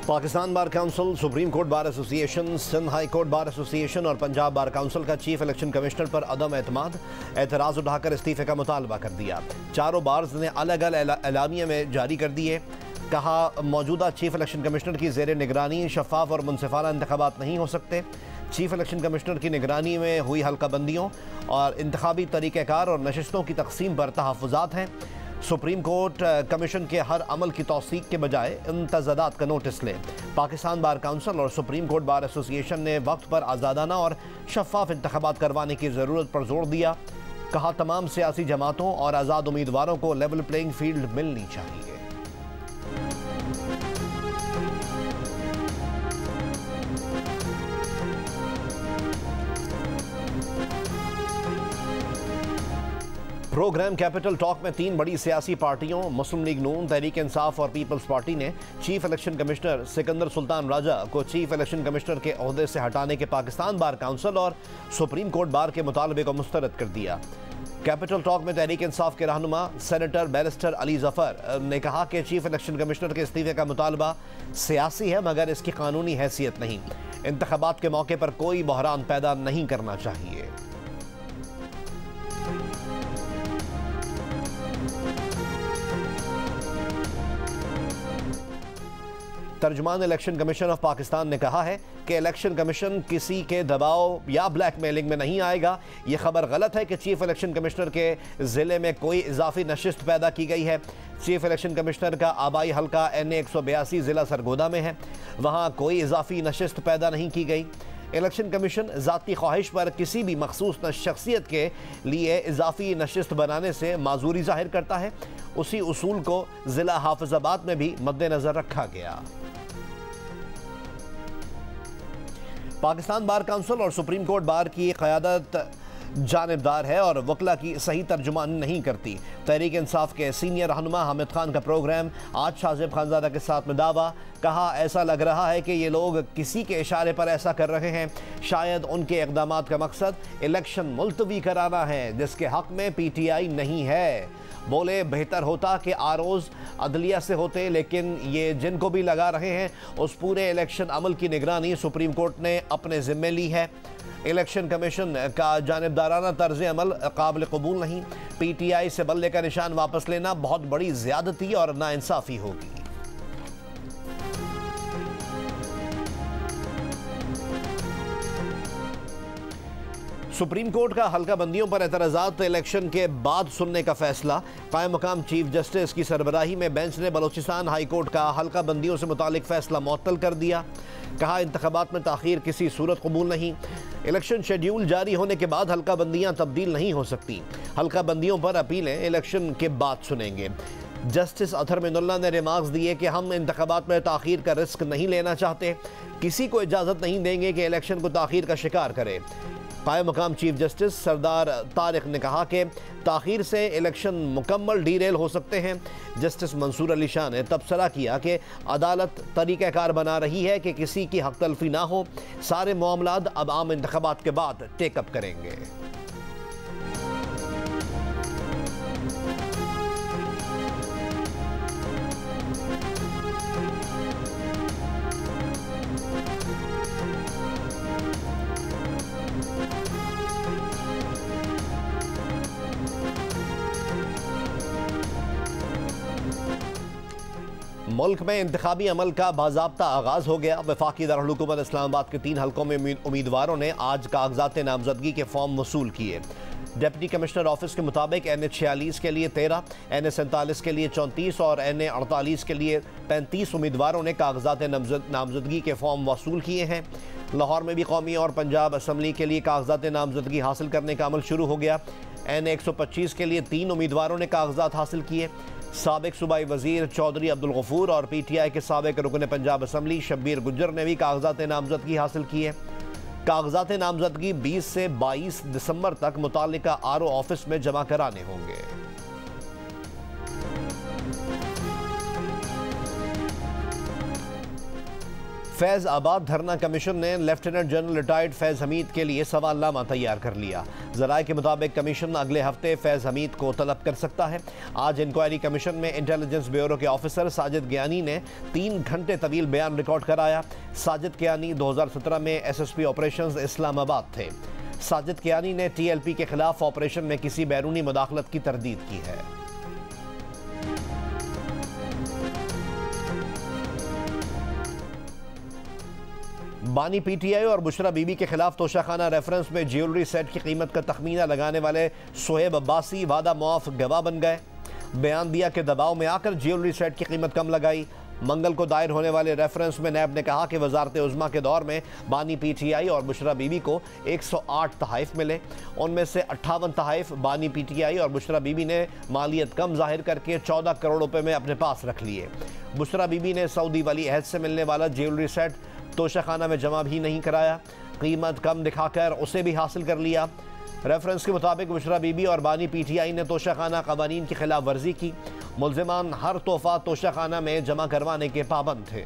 Pakistan bar council, supreme court bar association, Sindh high court bar association और Punjab bar council का chief election commissioner पर अदम एतमाद, एतराज़ उठाकर इस्तीफे का मुतालबा कर दिया। चारों बार्स ने अलग अलग एलामिया में जारी कर दिए। कहा, मौजूदा चीफ इलेक्शन कमिश्नर की ज़ेर निगरानी शफाफ और मुनसिफाना इंतखाबात नहीं हो सकते। चीफ इलेक्शन कमिश्नर की निगरानी में हुई हल्का बंदियों और इंतखाबी तरीक़ेकार और नशिस्तों की तकसीम पर तहफ़्फ़ुज़ात हैं। सुप्रीम कोर्ट कमीशन के हर अमल की तौसीक के बजाय इन तज़ादात का नोटिस ले। पाकिस्तान बार काउंसिल और सुप्रीम कोर्ट बार एसोसिएशन ने वक्त पर आज़ादाना और शफाफ इंतखाबात करवाने की ज़रूरत पर जोर दिया। कहा, तमाम सियासी जमातों और आज़ाद उम्मीदवारों को लेवल प्लेइंग फील्ड मिलनी चाहिए। प्रोग्राम कैपिटल टॉक में तीन बड़ी सियासी पार्टियों मुस्लिम लीग नून, तहरीक इंसाफ और पीपल्स पार्टी ने chief election commissioner Sikandar Sultan Raja को चीफ इलेक्शन कमिश्नर के ओहदे से हटाने के पाकिस्तान बार काउंसिल और सुप्रीम कोर्ट बार के मुतालबे को मुस्तरद कर दिया। कैपिटल टॉक में तहरीक इंसाफ के रहनुमा सेनेटर बैरिस्टर अली जफर ने कहा कि चीफ इलेक्शन कमिश्नर के इस्तीफे का मुतालबा सियासी है मगर इसकी कानूनी हैसियत नहीं। इंतखाबात के मौके पर कोई बहरान पैदा नहीं करना चाहिए। तर्जुमान इलेक्शन कमीशन ऑफ पाकिस्तान ने कहा है कि इलेक्शन कमीशन किसी के दबाव या ब्लैकमेलिंग में नहीं आएगा। ये खबर गलत है कि चीफ इलेक्शन कमिश्नर के ज़िले में कोई इजाफी नशिस्त पैदा की गई है। चीफ इलेक्शन कमिश्नर का आबाई हल्का NA 182 ज़िला सरगोदा में है, वहाँ कोई इजाफी नशिस्त पैदा नहीं की गई। इलेक्शन कमीशन ज़ाती ख्वाहिश पर किसी भी मखसूस शख्सियत के लिए इजाफी नशिस्त बनाने से माजूरी जाहिर करता है। उसी उसूल को ज़िला हाफिजाबाद में भी मद्देनज़र रखा गया। पाकिस्तान बार काउंसिल और सुप्रीम कोर्ट बार की क़यादत जानिबदार है और वकला की सही तर्जुमानी नहीं करती। तहरीक इंसाफ के सीनियर रहनुमा हामिद खान का प्रोग्राम आज शाहजेब खानजादा के साथ में दावा। कहा, ऐसा लग रहा है कि ये लोग किसी के इशारे पर ऐसा कर रहे हैं। शायद उनके इक़दामात का मकसद इलेक्शन मुलतवी कराना है जिसके हक़ में PTI नहीं है। बोले, बेहतर होता कि आरोज़ अदलिया से होते, लेकिन ये जिनको भी लगा रहे हैं उस पूरे इलेक्शन अमल की निगरानी सुप्रीम कोर्ट ने अपने ज़िम्मे ली है। इलेक्शन कमीशन का जानिबदाराना तर्ज अमल काबिल कबूल नहीं। PTI से बल्ले का निशान वापस लेना बहुत बड़ी ज़्यादती और नाइंसाफ़ी होगी। सुप्रीम कोर्ट का हल्का बंदियों पर एतराज़ात इलेक्शन के बाद सुनने का फैसला। कायम मकाम चीफ जस्टिस की सरबराही में बेंच ने बलोचिस्तान हाई कोर्ट का हल्का बंदियों से मुतालिक फैसला मुअत्तल कर दिया। कहा, इंतखाबात में ताख़ीर किसी सूरत कबूल नहीं। इलेक्शन शेड्यूल जारी होने के बाद हल्का बंदियाँ तब्दील नहीं हो सकती। हल्का बंदियों पर अपीलें इलेक्शन के बाद सुनेंगे। जस्टिस अतहर मिनुल्लाह ने रिमार्क्स दिए कि हम इंतखाबात में ताख़ीर का रिस्क नहीं लेना चाहते, किसी को इजाज़त नहीं देंगे कि इलेक्शन को ताख़ीर का शिकार करे। कायम मकाम चीफ जस्टिस सरदार तारिक ने कहा कि ताख़ीर से इलेक्शन मुकम्मल डीरेल हो सकते हैं। जस्टिस मंसूर अली शाह ने तबसरा किया कि अदालत तरीक़ाकार बना रही है कि किसी की हक़ तलफ़ी ना हो। सारे मामलात अब आम इंतखाबात के बाद टेकअप करेंगे। मुल्क में इंतखाबी अमल का बाज़ाब्ता आगाज़ हो गया। वफाकी दारुल-हुकूमत इस्लामाबाद के 3 हल्कों में उम्मीदवारों ने आज कागजात नामजदगी के फॉर्म वसूल किए। डिप्टी कमिश्नर ऑफिस के मुताबिक NA 46 के लिए 13, NA 47 के लिए 34 और NA 48 के लिए 35 उम्मीदवारों ने कागजात नामजदगी के फॉर्म वसूल किए हैं। लाहौर में भी कौमी और पंजाब असम्बली के लिए कागजात नामजदगी हासिल करने का अमल शुरू हो गया। NA 125 के लिए 3 उम्मीदवारों ने कागजात हासिल किए। साबिक सूबाई वज़ीर चौधरी अब्दुल गफूर और PTI के साबिक रुकन पंजाब असम्बली शब्बीर गुज्जर ने भी कागजात नामजदगी हासिल की है। कागजात नामजदगी 20 से 22 दिसंबर तक मुतालिका RO ऑफिस में जमा कराने होंगे। फैज़ आबाद धरना कमीशन ने लेफ्टिनेंट जनरल रिटायर्ड फैज़ हमीद के लिए सवालनामा तैयार कर लिया। ज़राए के मुताबिक कमीशन अगले हफ्ते फैज़ हमीद को तलब कर सकता है। आज इंक्वायरी कमीशन में इंटेलिजेंस ब्यूरो के ऑफिसर साजिद ज्ञानी ने 3 घंटे तवील बयान रिकॉर्ड कराया। साजिद ज्ञानी 2017 में SSP ऑपरेशंस इस्लामाबाद थे। साजिद ज्ञानी ने TLP के खिलाफ ऑपरेशन में किसी बैरूनी मुदाखलत की तरदीद की है। बानी PTI और बुशरा बीबी के खिलाफ तोशाखाना रेफरेंस में ज्वेलरी सेट की कीमत का तखमीना लगाने वाले सोहेब अब्बासी वादा मुआफ गवाह बन गए। बयान दिया कि दबाव में आकर ज्वेलरी सेट की कीमत कम लगाई। मंगल को दायर होने वाले रेफरेंस में नैब ने कहा कि वजारत उज़्मा के दौर में बानी PTI और बुशरा बीबी को 108 तहाइफ मिले। उनमें से 58 तहाइफ बानी PTI और बुशरा बीबी ने मालियत कम जाहिर करके 14 करोड़ रुपए में अपने पास रख लिए। बुशरा बीबी ने सऊदी वली अहद से मिलने वाला ज्वेलरी सेट तोशाखाना में जमा भी नहीं कराया, कीमत कम दिखाकर उसे भी हासिल कर लिया। रेफरेंस के मुताबिक बुशरा बीबी और बानी PTI ने तोशाखाना कवानीन की खिलाफ वर्जी की। मुल्जिमान हर तोहफा तोशाखाना में जमा करवाने के पाबंद थे।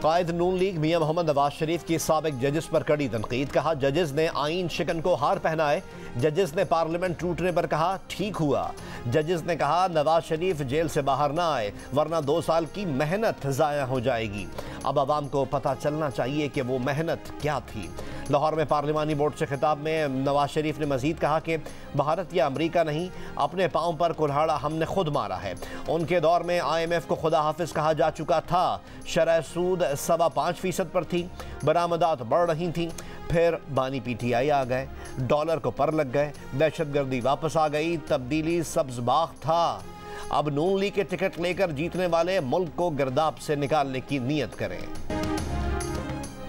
कायद नून लीग मियां मोहम्मद नवाज शरीफ की साबिक जजेस पर कड़ी तनकीद। कहा जजेस ने आईन शिकन को हार पहनाए। जजेस ने पार्लियामेंट टूटने पर कहा ठीक हुआ। जजेस ने कहा नवाज शरीफ जेल से बाहर ना आए वरना 2 साल की मेहनत ज़ाया हो जाएगी। अब आवाम को पता चलना चाहिए कि वो मेहनत क्या थी। लाहौर में पार्लिमानी बोर्ड से खिताब में नवाज शरीफ ने मजीद कहा कि भारत या अमरीका नहीं, अपने पाँव पर कुल्हाड़ा हमने खुद मारा है। उनके दौर में IMF को खुदा हाफिज कहा जा चुका था। शरह सूद 5.25% पर थी, बरामदात बढ़ रही थी। फिर बानी PTI आ गए, डॉलर को पर लग गए, दहशतगर्दी वापस आ गई, तब्दीली सब्ज बाग था। अब नून लीग के टिकट लेकर जीतने वाले मुल्क को गिरदाब से निकालने की नीयत करें।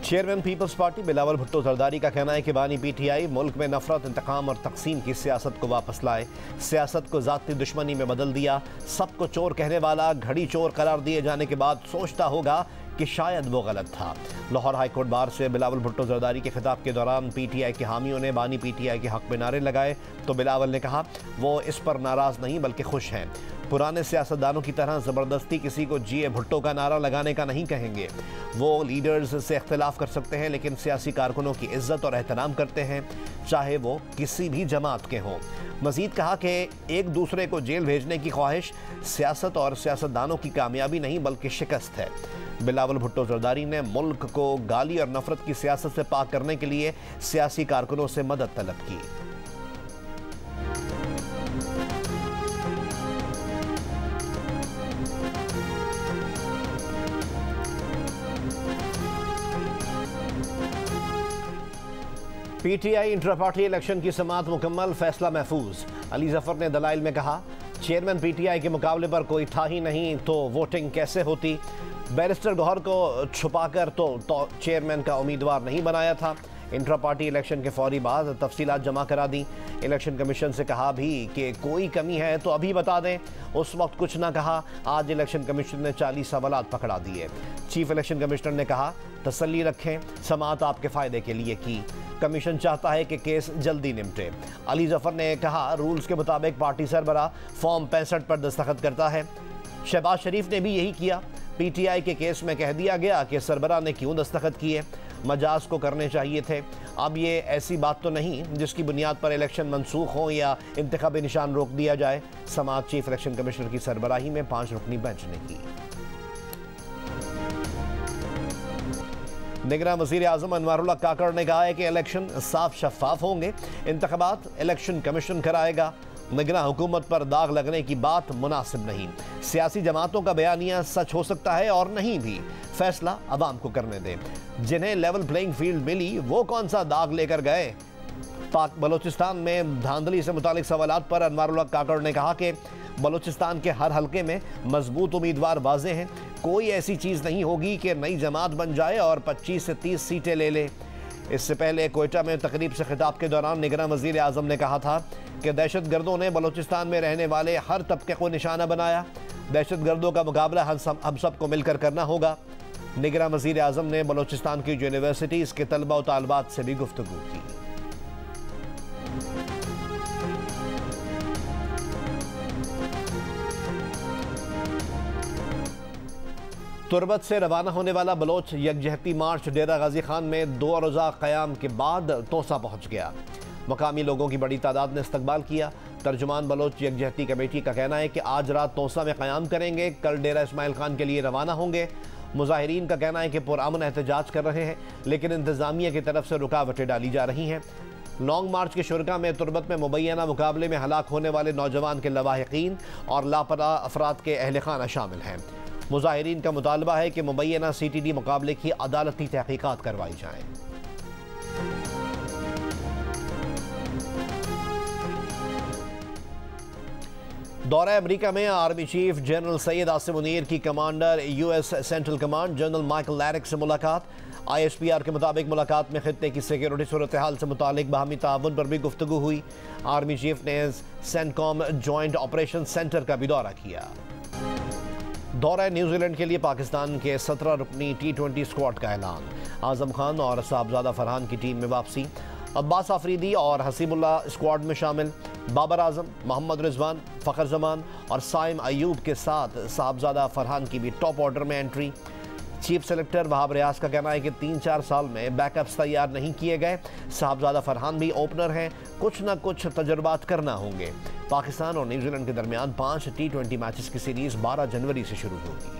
Chairman people's party Bilawal Bhutto Zardari का कहना है कि बानी PTI मुल्क में नफरत, इंतकाम और तकसीम की सियासत को वापस लाए। सियासत को ज़ाती दुश्मनी में बदल दिया। सबको चोर कहने वाला घड़ी चोर करार दिए जाने के बाद सोचता होगा कि शायद वो गलत था। लाहौर हाई कोर्ट बार से बिलावल भुट्टो जरदारी के खिताब के दौरान PTI के हामियों ने बानी PTI के हक में नारे लगाए तो बिलावल ने कहा वो इस पर नाराज़ नहीं बल्कि खुश हैं। पुराने सियासतदानों की तरह ज़बरदस्ती किसी को जिए भुट्टो का नारा लगाने का नहीं कहेंगे। वो लीडर्स से इख्तिलाफ कर सकते हैं लेकिन सियासी कारकुनों की इज्जत और एहतराम करते हैं, चाहे वो किसी भी जमात के हों। मजीद कहा कि एक दूसरे को जेल भेजने की ख्वाहिश सियासत और सियासतदानों की कामयाबी नहीं बल्कि शिकस्त है। बिलावल भुट्टो जरदारी ने मुल्क को गाली और नफरत की सियासत से पाक करने के लिए सियासी कारकुनों से मदद तलब की। PTI इंटर पार्टी इलेक्शन की समाअत मुकम्मल, फैसला महफूज। अली जफर ने दलाइल में कहा चेयरमैन PTI के मुकाबले पर कोई था ही नहीं तो वोटिंग कैसे होती। बैरिस्टर गौहर को छुपाकर तो चेयरमैन का उम्मीदवार नहीं बनाया था। इंट्रा पार्टी इलेक्शन के फौरी बाद तफसीलात जमा करा दी। इलेक्शन कमीशन से कहा भी कि कोई कमी है तो अभी बता दें, उस वक्त कुछ ना कहा। आज इलेक्शन कमीशन ने 40 सवालात पकड़ा दिए। चीफ इलेक्शन कमिश्नर ने कहा तसल्ली रखें, समाअत आपके फ़ायदे के लिए की। कमीशन चाहता है कि केस जल्दी निपटे। अली जफर ने कहा रूल्स के मुताबिक पार्टी सरबरा फॉर्म 65 पर दस्तखत करता है। शहबाज शरीफ ने भी यही किया। PTI के केस में कह दिया गया कि सरबरा ने क्यों दस्तखत किए, मजाज को करने चाहिए थे। अब ये ऐसी बात तो नहीं जिसकी बुनियाद पर इलेक्शन मनसूख हो या इंतखाबी निशान रोक दिया जाए। समाअत चीफ इलेक्शन कमिश्नर की सरबराही में 5 रुकनी बेंच ने की। निगरान वज़ीर आज़म अनवारुल्लाह काकड़ ने कहा है कि इलेक्शन साफ शफाफ होंगे, इंतखाबात इलेक्शन कमीशन कराएगा। निगरान हुकूमत पर दाग लगने की बात मुनासिब नहीं। सियासी जमातों का बयानिया सच हो सकता है और नहीं भी, फैसला अवाम को करने दें। जिन्हें लेवल प्लेइंग फील्ड मिली वो कौन सा दाग लेकर गए। पाक बलोचिस्तान में धांधली से मुतालिक सवालात पर अनवारुल्लाह काकड़ ने कहा कि बलोचिस्तान के हर हलके में मजबूत उम्मीदवार वाजे हैं। कोई ऐसी चीज़ नहीं होगी कि नई जमात बन जाए और 25 से 30 सीटें ले ले। इससे पहले कोयटा में तकरीब से खिताब के दौरान निगरान वज़ीर आज़म ने कहा था कि दहशतगर्दों ने बलोचिस्तान में रहने वाले हर तबके को निशाना बनाया। दहशतगर्दों का मुकाबला हम सबको मिलकर करना होगा। निगरान वज़ीर आज़म ने बलोचिस्तान की यूनिवर्सिटीज़ के तलबा और तालबात से भी गुफ्तगू की। तुरबत से रवाना होने वाला बलोच यकजहती मार्च डेरा गाजी खान में 2 रोज़ा क़याम के बाद तोसा पहुँच गया। मकामी लोगों की बड़ी तादाद ने इस्तकबाल किया। तर्जुमान बलोच यकजहती कमेटी का कहना है कि आज रात तोसा में क़याम करेंगे, कल डेरा इस्माइल खान के लिए रवाना होंगे। मुजाहिरीन का कहना है कि पुरअमन एहतजाज कर रहे हैं, लेकिन इंतज़ामिया की तरफ से रुकावटें डाली जा रही हैं। लॉन्ग मार्च के शुरका में तुरबत में मुबैना मुकाबले में हलाक होने वाले नौजवान के लवाहिकीन और लापता अफराद के अहल खाना शामिल हैं। मुजाहिरीन का मुतालबा है कि मुबैना CTD मुकाबले की अदालती तहकीकात करवाई जाएँ। दौरा अमरीका में army chief general Syed Asim Munir की commander US central command general Michael Larick से मुलाकात। ISPR के मुताबिक मुलाकात में खित्ते की सिक्योरिटी सूरत हाल से मुतालिक बाहमी ताउन पर भी गुफ्तगू हुई। आर्मी चीफ ने सेंटकॉम जॉइंट ऑपरेशन सेंटर का भी दौरा किया। दौरा न्यूजीलैंड के लिए पाकिस्तान के 17 रुकनी T20 स्क्वाड का ऐलान। आजम खान और साहबजादा फरहान की टीम में वापसी। अब्बास आफरीदी और हसीबुल्ला स्क्वाड में शामिल। बाबर आजम, मोहम्मद रिजवान, फ़खर जमान और साइम अयूब के साथ साहबजादा फरहान की भी टॉप ऑर्डर में entry. Chief selector Wahab Riaz का कहना है कि 3-4 साल में बैकअप्स तैयार नहीं किए गए। साहबजादा फरहान भी ओपनर हैं, कुछ न कुछ तजुर्बात करना होंगे। पाकिस्तान और न्यूजीलैंड के दरमियान 5 T20 मैचेस की सीरीज 12 जनवरी से शुरू होगी।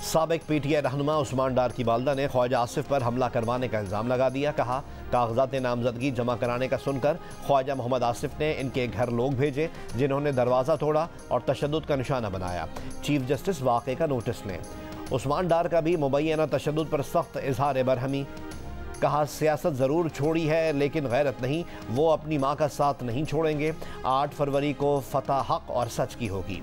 साबिक PTI रहनुमा उस्मान डार की वालदा ने ख्वाजा आसिफ पर हमला करवाने का इल्ज़ाम लगा दिया। कहा, कागजात नामजदगी जमा कराने का सुनकर ख्वाजा मोहम्मद आसिफ ने इनके घर लोग भेजे, जिन्होंने दरवाज़ा तोड़ा और तशद्दुद का निशाना बनाया। चीफ जस्टिस वाक़े का नोटिस लें। उस्मान डार का भी मुबैना तशद्दुद पर सख्त इजहार बरहमी। कहा, सियासत ज़रूर छोड़ी है लेकिन गैरत नहीं, वो अपनी माँ का साथ नहीं छोड़ेंगे। 8 फरवरी को फतह हक और सच की होगी।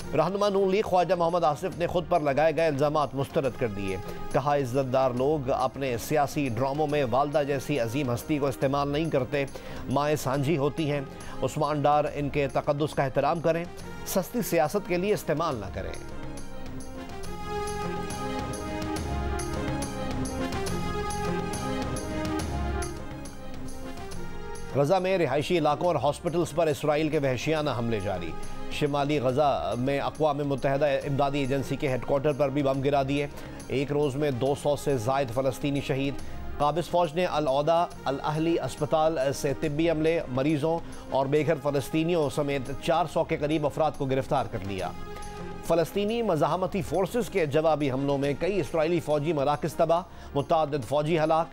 रहनुमा नून लीग ख्वाजा मोहम्मद आसिफ ने खुद पर लगाए गए इल्ज़ामात मुस्तरद कर दिए। कहा, इज़्ज़तदार लोग अपने सियासी ड्रामों में वालदा जैसी अजीम हस्ती को इस्तेमाल नहीं करते, माएँ सांझी होती हैं। उस्मान डार इनके तक़द्दुस का एहतराम करें, सस्ती सियासत के लिए इस्तेमाल न करें। गजा में रिहायशी इलाकों और हॉस्पिटल्स पर इसराइल के वहशियाना हमले जारी। शिमाली गजा में अक़वाम मुत्तहिदा इमदादी एजेंसी के हेडक्वार्टर पर भी बम गिरा दिए। एक रोज़ में 200 से ज़ायद फ़लस्तीनी शहीद। काबिज़ फ़ौज ने अल-औदा अल-अहली अस्पताल से तिब्बी अमले, मरीज़ों और बेघर फ़लस्तीनियों समेत 400 के करीब अफराद को गिरफ्तार कर लिया। फ़लस्तीनी मज़ाहमती फ़ोर्सेस के जवाबी हमलों में कई इसराइली फ़ौजी मराकज़ तबाह, मुतअद्दिद फ़ौजी हलाक।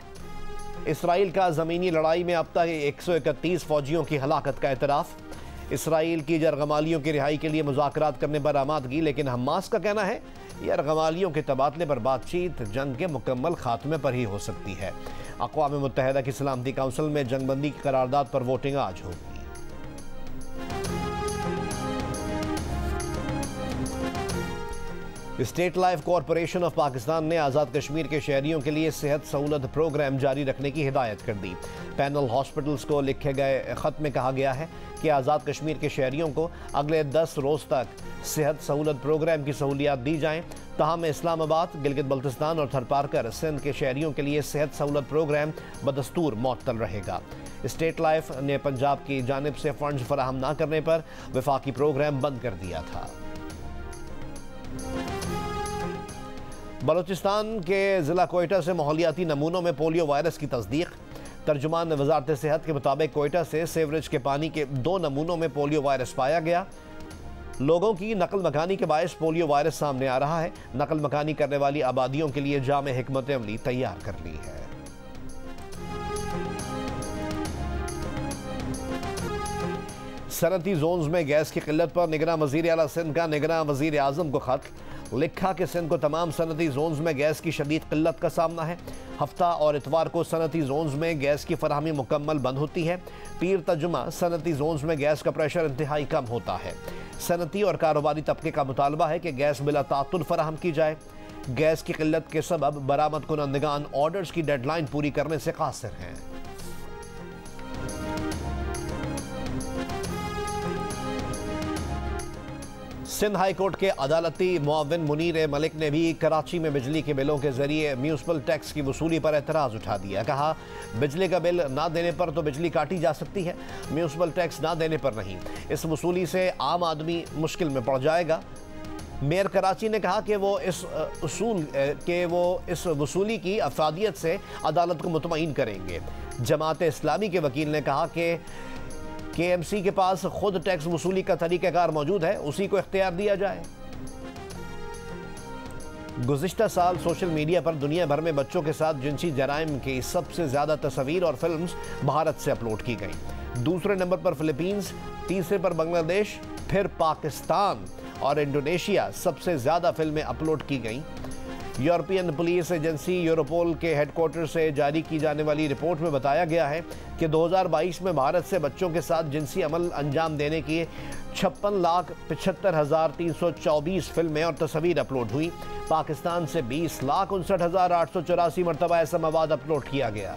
इसराइल का ज़मीनी लड़ाई में अब तक 131 फ़ौजियों की हलाकत का एतराफ़। इसराइल की यरगमालियों की रिहाई के लिए मुज़ाकरात करने पर आमादगी, लेकिन हमास का कहना है यरगमालियों के तबादले पर बातचीत जंग के मुकम्मल खात्मे पर ही हो सकती है। अक़वाम मुत्तहिदा की सलामती काउंसिल में जंगबंदी की करारदाद पर वोटिंग आज होगी। State life corporation of Pakistan ने आज़ाद कश्मीर के शहरियों के लिए सेहत सहूलत प्रोग्राम जारी रखने की हिदायत कर दी। पैनल हॉस्पिटल्स को लिखे गए ख़त में कहा गया है कि आज़ाद कश्मीर के शहरियों को अगले 10 रोज़ तक सेहत सहूलत प्रोग्राम की सहूलियात दी जाएँ। तहम इस्लामाबाद, गिलगित बल्तिस्तान और थरपारकर सिंध के शहरियों के लिए सेहत सहूलत प्रोग्राम बदस्तूर मुअत्तल रहेगा। स्टेट लाइफ ने पंजाब की जानिब से फंड्स फराहम न करने पर वफाकी प्रोग्राम बंद कर दिया था। बलूचिस्तान के ज़िला कोयटा से माहौलियाती नमूनों में पोलियो वायरस की तस्दीक। तर्जुमान वज़ारत सेहत के मुताबिक कोयटा से सेवरेज के पानी के 2 नमूनों में पोलियो वायरस पाया गया। लोगों की नकल मकानी के बायस पोलियो वायरस सामने आ रहा है। नकल मकानी करने वाली आबादियों के लिए जामे हिकमत अमली तैयार कर ली है। सनती जोन्स में गैस की किल्लत पर निगरान वज़ीर आला सिंध का निगरान वज़ीर आज़म को खत लिखा कि सिंध को तमाम सनती जोन्स में गैस की शदीद किल्लत का सामना है। हफ्ता और इतवार को सनती जोन्स में गैस की फराहमी मुकम्मल बंद होती है। पीर तजुमा सनती जोन्स में गैस का प्रेशर इंतहाई कम होता है। सनती और कारोबारी तबके का मुतालबा है कि गैस बिला तातुल फराहम की जाए। गैस की किल्लत के सबब बरामद कुनंदगान ऑर्डर्स की डेडलाइन पूरी करने से कासिर हैं। सिंध हाई कोर्ट के अदालती मुआविन मुनीर मलिक ने भी कराची में बिजली के बिलों के जरिए म्यूनिसिपल टैक्स की वसूली पर एतराज़ उठा दिया। कहा, बिजली का बिल ना देने पर तो बिजली काटी जा सकती है, म्यूनिसिपल टैक्स ना देने पर नहीं। इस वसूली से आम आदमी मुश्किल में पड़ जाएगा। मेयर कराची ने कहा कि वो इस वसूली की अफादियत से अदालत को मुतमईन करेंगे। जमात इस्लामी के वकील ने कहा कि KMC के पास खुद टैक्स वसूली का तरीक़ाकार मौजूद है, उसी को इख्तियार दिया जाए। गुज़िश्ता साल सोशल मीडिया पर दुनिया भर में बच्चों के साथ जिनसी जराइम की सबसे ज़्यादा तस्वीर और फिल्म्स भारत से अपलोड की गई। दूसरे नंबर पर फिलीपींस, तीसरे पर बांग्लादेश, फिर पाकिस्तान और इंडोनेशिया सबसे ज़्यादा फिल्में अपलोड की गईं। यूरोपियन पुलिस एजेंसी यूरोपोल के हेडक्वार्टर से जारी की जाने वाली रिपोर्ट में बताया गया है कि 2022 में भारत से बच्चों के साथ जिनसी अमल अंजाम देने की 56,75,324 फिल्में और तस्वीर अपलोड हुई। पाकिस्तान से 20,59,884 मरतबा ऐसा मवाद अपलोड किया गया।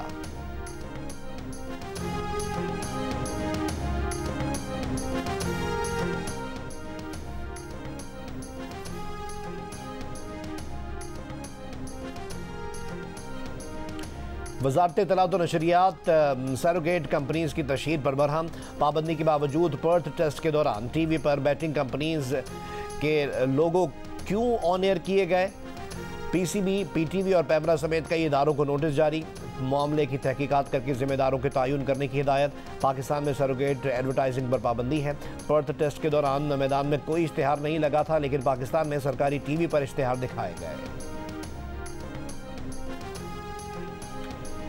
वज़ारत इत्तलात व नशरियात सरोगेट कंपनीज़ की तशहीर पर बरहम। पाबंदी के बावजूद पर्थ टेस्ट के दौरान TV पर बैटिंग कंपनीज़ के लोगो क्यों ऑन एयर किए गए? PCB, PTV और पैमरा समेत कई इदारों को नोटिस जारी। मामले की तहकीकात करके जिम्मेदारों के तयन करने की हिदायत। पाकिस्तान में सरोगेट एडवर्टाइजिंग पर पाबंदी है। पर्थ टेस्ट के दौरान मैदान में कोई इश्तिहार नहीं लगा था, लेकिन पाकिस्तान में सरकारी TV पर इश्तिहार दिखाए गए।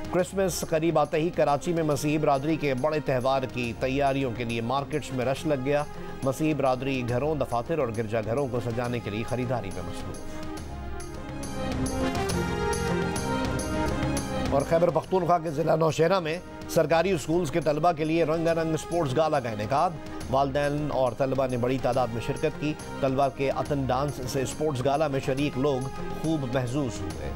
क्रिसमस करीब आते ही कराची में मसीही बरादरी के बड़े त्यौहार की तैयारियों के लिए मार्केट्स में रश लग गया। मसीही बरादरी घरों, दफातर और गिरजाघरों को सजाने के लिए खरीदारी में मसरूफ। और खैबर पख्तूनख्वा के जिला नौशहरा में सरकारी स्कूल्स के तलबा के लिए रंगारंग स्पोर्ट्स गाला का इनेकाद। वालिदैन और तलबा ने बड़ी तादाद में शिरकत की। तलबा के अतन डांस से स्पोर्ट्स गाला में शरीक लोग खूब महसूस हुए।